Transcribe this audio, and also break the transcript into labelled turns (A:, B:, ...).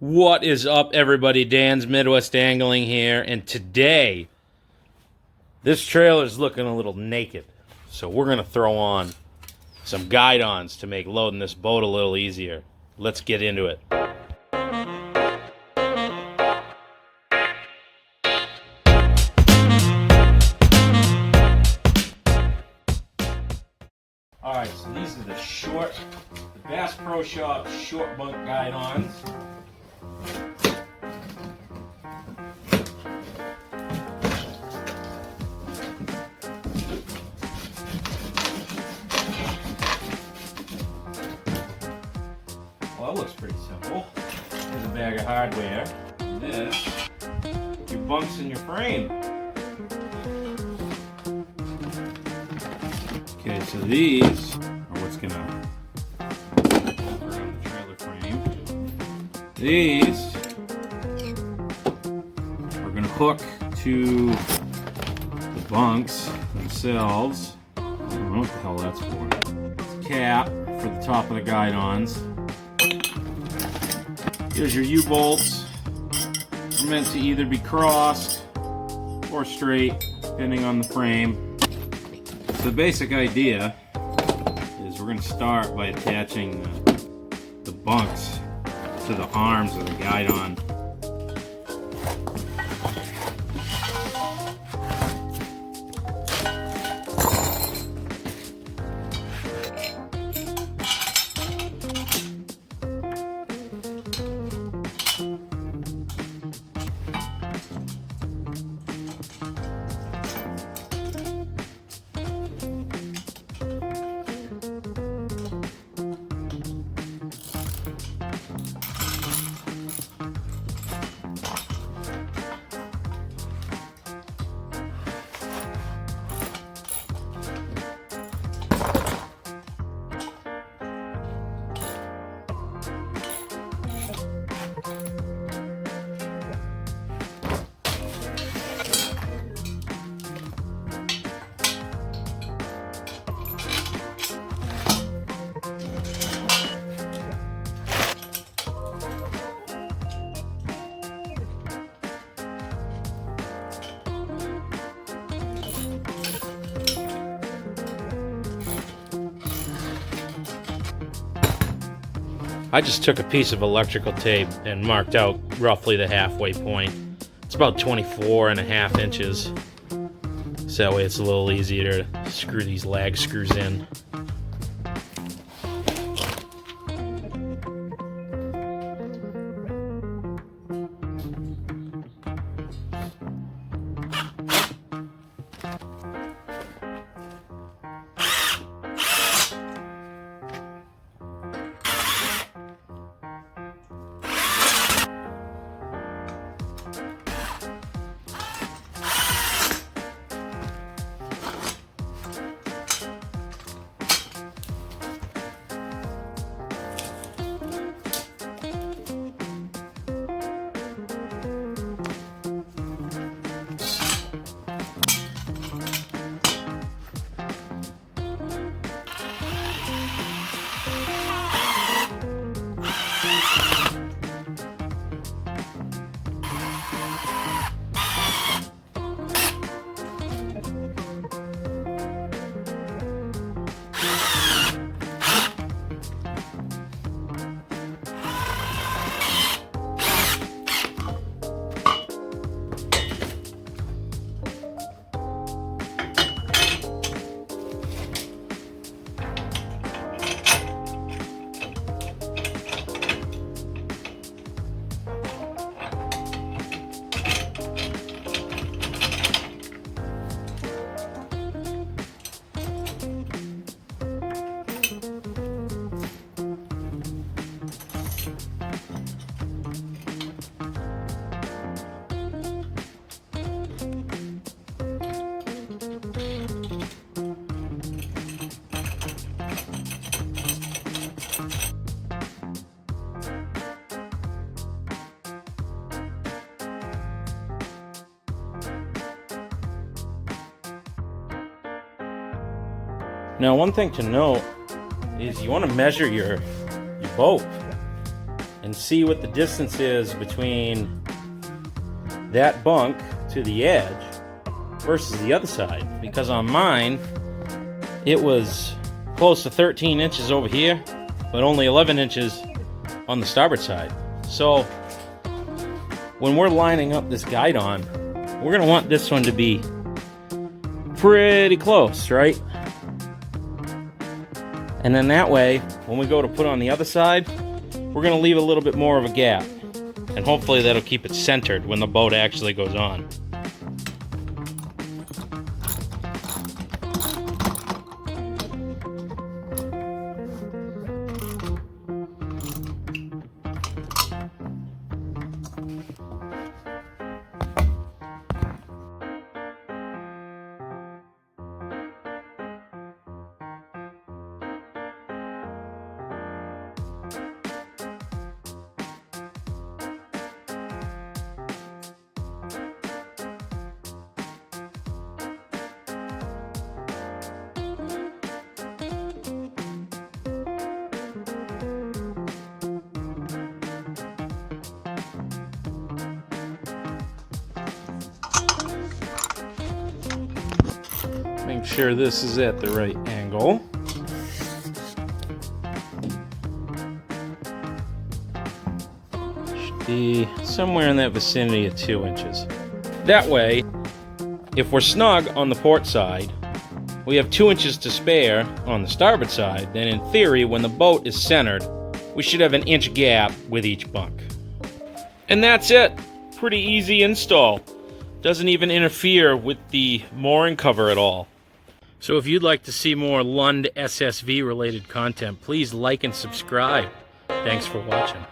A: What is up, everybody? Dan's Midwest Angling here, and today this trailer's looking a little naked, so we're gonna throw on some guide-ons to make loading this boat a little easier. Let's get into it. Alright, so these are the Bass Pro Shop short bunk guide-ons. Well, that looks pretty simple. Here's a bag of hardware. And this, your bunks in your frame. Okay, so these are what's gonna hold around the trailer frame. These are gonna hook to the bunks themselves. I don't know what the hell that's for. It's a cap for the top of the guide-ons. Here's your U-bolts. They're meant to either be crossed or straight, depending on the frame. So the basic idea is we're going to start by attaching the bunks to the arms of the guide-on. I just took a piece of electrical tape and marked out roughly the halfway point. It's about 24.5 inches. So that way it's a little easier to screw these lag screws in. Now, one thing to note is you want to measure your boat. and see what the distance is between that bunk to the edge versus the other side. Because on mine, it was close to 13 inches over here, but only 11 inches on the starboard side. So when we're lining up this guide-on, we're gonna want this one to be pretty close, right? And then that way, when we go to put on the other side, we're gonna leave a little bit more of a gap. And hopefully that'll keep it centered when the boat actually goes on. Make sure this is at the right angle. Should be somewhere in that vicinity of 2 inches. That way, if we're snug on the port side, we have 2 inches to spare on the starboard side, then in theory, when the boat is centered, we should have an inch gap with each bunk. And that's it. Pretty easy install. Doesn't even interfere with the mooring cover at all. So if you'd like to see more Lund SSV related content, please like and subscribe. Thanks for watching.